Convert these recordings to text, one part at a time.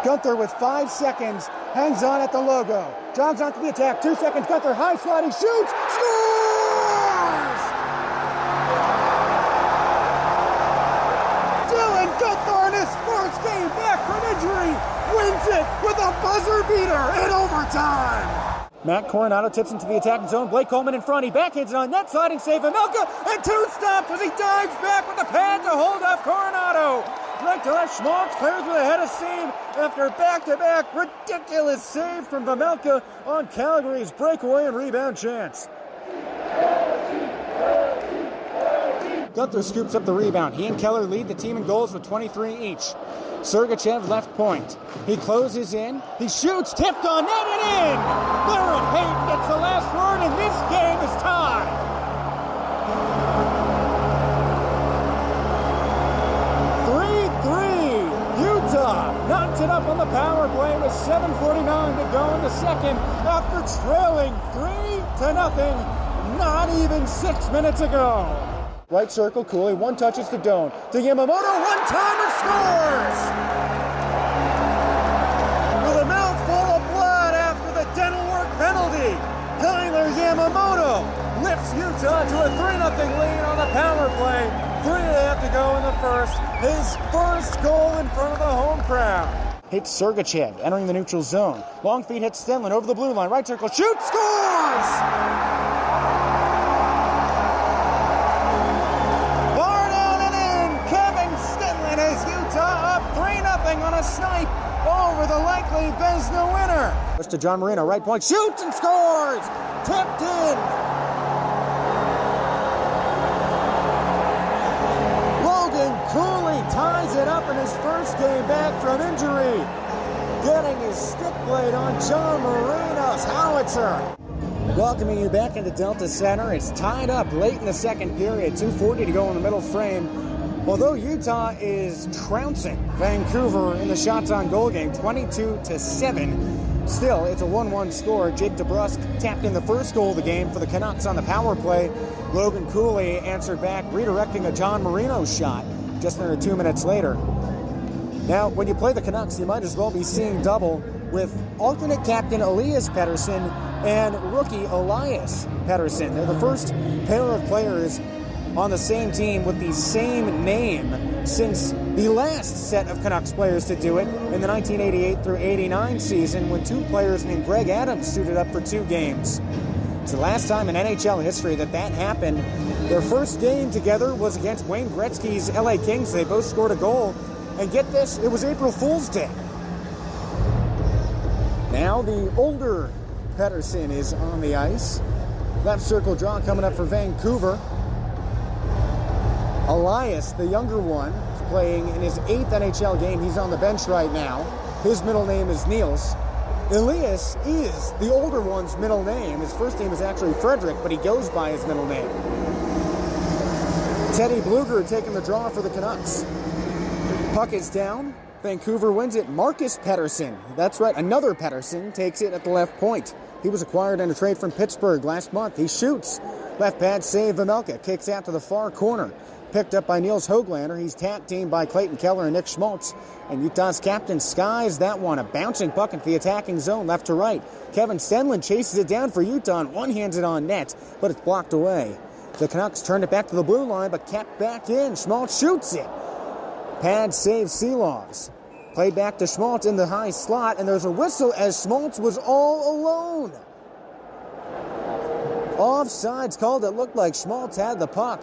Gunther with 5 seconds, hangs on at the logo, jogs onto the attack, 2 seconds, Gunther high sliding, shoots, scores! Dylan Gunther in his first game back from injury wins it with a buzzer beater in overtime. Matt Coronado tips into the attacking zone. Blake Coleman in front. He backhands it on net, sliding save. Amelka and 2 stops as he dives back with the pad to hold off Coronado. Right to left, Schmaltz clears with a head of steam after back-to-back ridiculous save from Vamelka on Calgary's breakaway and rebound chance. Gunther scoops up the rebound. He and Keller lead the team in goals with 23 each. Sergachev left point. He closes in. He shoots, tipped on net and in! Barrett Hayton gets the last word, and this game is tied. 3-3. Utah knocked it up on the power play with 7:49 to go in the second after trailing 3-0 not even 6 minutes ago. Right circle, Cooley, one touches to Doan. To Yamamoto, one-timer scores! With a mouthful of blood after the dental work penalty, Tyler Yamamoto lifts Utah to a 3-0 lead on the power play. 3.5 to go in the first. His first goal in front of the home crowd. Hits Sergachev, entering the neutral zone. Long feed hits Stenlin over the blue line. Right circle, shoots, scores! Utah up 3-0 on a snipe over the likely Vezina winner. Goes to John Marino, right point, shoots and scores! Tipped in! Logan Cooley ties it up in his first game back from injury. Getting his stick blade on John Marino's howitzer. Welcoming you back into Delta Center. It's tied up late in the second period, 2:40 to go in the middle frame. Although Utah is trouncing Vancouver in the shots on goal game, 22-7, still it's a 1-1 score. Jake DeBrusk tapped in the first goal of the game for the Canucks on the power play. Logan Cooley answered back, redirecting a John Marino shot just under 2 minutes later. Now, when you play the Canucks, you might as well be seeing double with alternate captain Elias Pettersson and rookie Elias Pettersson. They're the first pair of players on the same team with the same name since the last set of Canucks players to do it in the 1988 through 89 season when 2 players named Greg Adams suited up for 2 games. It's the last time in NHL history that happened. Their first game together was against Wayne Gretzky's LA Kings. They both scored a goal. And get this, it was April Fool's Day. Now the older Pettersson is on the ice. Left circle draw coming up for Vancouver. Elias, the younger one, is playing in his 8th NHL game. He's on the bench right now. His middle name is Niels. Elias is the older one's middle name. His first name is actually Frederick, but he goes by his middle name. Teddy Bluger taking the draw for the Canucks. Puck is down. Vancouver wins it. Marcus Pettersson, that's right, another Pettersson, takes it at the left point. He was acquired in a trade from Pittsburgh last month. He shoots. Left pad save, Vamelka kicks out to the far corner. Picked up by Niels Höglander. He's tag teamed by Clayton Keller and Nick Schmaltz. And Utah's captain skies that one. A bouncing puck into the attacking zone, left to right. Kevin Stenlin chases it down for Utah and one-hands it on net, but it's blocked away. The Canucks turned it back to the blue line, but kept back in. Schmaltz shoots it. Pad save Seelovs. Played back to Schmaltz in the high slot, and there's a whistle as Schmaltz was all alone. Offsides called. It looked like Schmaltz had the puck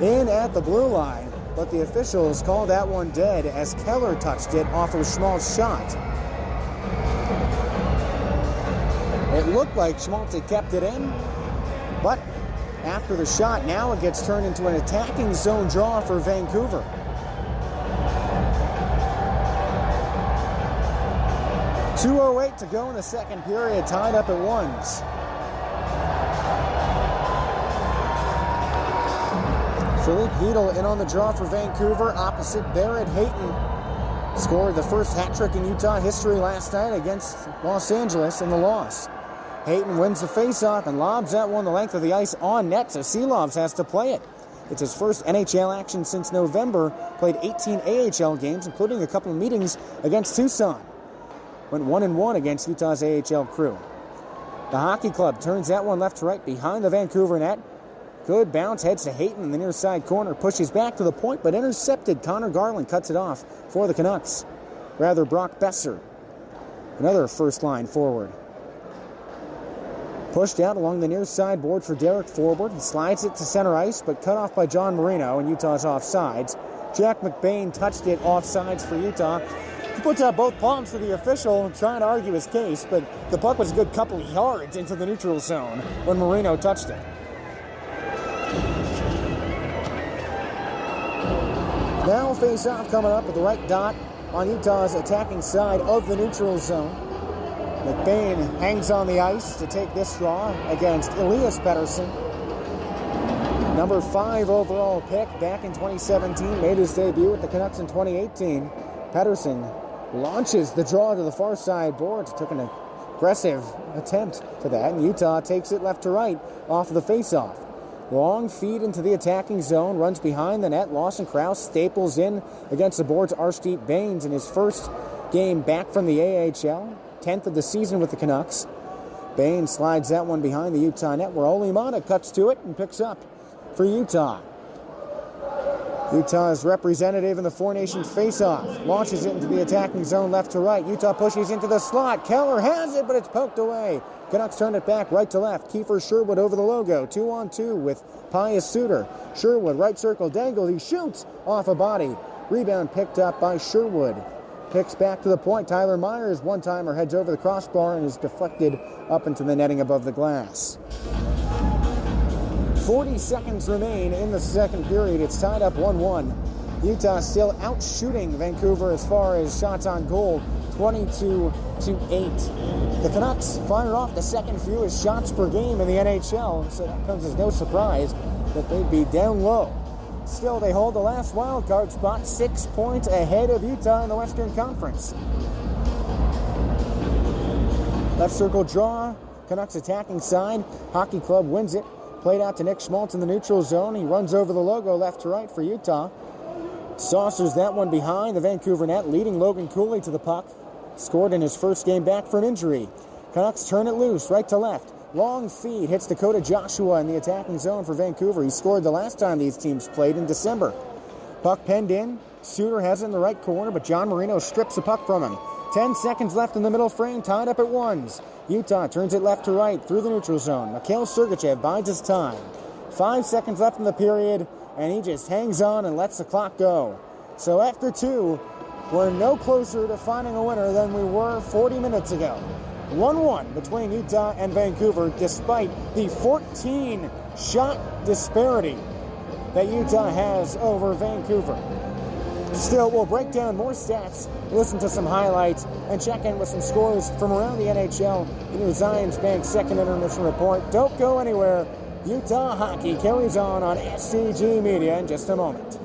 in at the blue line, but the officials called that one dead as Keller touched it off of Schmaltz's shot. It looked like Schmaltz had kept it in, but after the shot, now it gets turned into an attacking zone draw for Vancouver. .208 to go in the second period, tied up at 1s. Philippe Hedl in on the draw for Vancouver, opposite Barrett Hayton. Scored the first hat trick in Utah history last night against Los Angeles in the loss. Hayton wins the faceoff and lobs that one the length of the ice on net, so Seelovs has to play it. It's his first NHL action since November, played 18 AHL games, including a couple of meetings against Tucson. went 1-1 against Utah's AHL crew. The hockey club turns that one left to right behind the Vancouver net. Good bounce, heads to Hayton in the near side corner, pushes back to the point, but intercepted. Connor Garland cuts it off for the Canucks. Rather, Brock Besser, another first line forward. Pushed out along the near side board for Derek Forward. He slides it to center ice, but cut off by John Marino, and Utah's offsides. Jack McBain touched it offsides for Utah. He puts out both palms to the official, trying to argue his case, but the puck was a good couple of yards into the neutral zone when Marino touched it. Now face-off coming up with the right dot on Utah's attacking side of the neutral zone. McBain hangs on the ice to take this draw against Elias Pettersson. Number 5 overall pick back in 2017, made his debut with the Canucks in 2018. Pettersson launches the draw to the far side boards, took an aggressive attempt to that, and Utah takes it left to right off of the face-off. Long feed into the attacking zone, runs behind the net. Lawson Krause staples in against the boards Arshdeep Bains in his first game back from the AHL. 10th of the season with the Canucks. Bain slides that one behind the Utah net where Olimata cuts to it and picks up for Utah. Utah's representative in the Four Nations face-off launches it into the attacking zone left to right. Utah pushes into the slot. Keller has it, but it's poked away. Canucks turn it back right to left. Kiefer Sherwood over the logo. 2-on-2 with Pius Suter. Sherwood right circle dangles. He shoots off a body. Rebound picked up by Sherwood. Picks back to the point. Tyler Myers, one-timer, heads over the crossbar and is deflected up into the netting above the glass. 40 seconds remain in the second period. It's tied up 1-1. Utah still out-shooting Vancouver as far as shots on goal, 22-8. The Canucks fired off the second fewest shots per game in the NHL, so that comes as no surprise that they'd be down low. Still, they hold the last wildcard spot 6 points ahead of Utah in the Western Conference. Left circle draw, Canucks attacking side. Hockey club wins it. Played out to Nick Schmaltz in the neutral zone. He runs over the logo left to right for Utah. Saucers that one behind the Vancouver net, leading Logan Cooley to the puck. Scored in his first game back from injury. Canucks turn it loose, right to left. Long feed hits Dakota Joshua in the attacking zone for Vancouver. He scored the last time these teams played in December. Puck penned in. Suter has it in the right corner, but John Marino strips the puck from him. 10 seconds left in the middle frame, tied up at ones. Utah turns it left to right through the neutral zone. Mikhail Sergachev bides his time. 5 seconds left in the period, and he just hangs on and lets the clock go. So after 2, we're no closer to finding a winner than we were 40 minutes ago. 1-1 between Utah and Vancouver, despite the 14-shot disparity that Utah has over Vancouver. Still, we'll break down more stats, listen to some highlights, and check in with some scores from around the NHL in your Zions Bank second intermission report. Don't go anywhere. Utah hockey carries on SCG Media in just a moment.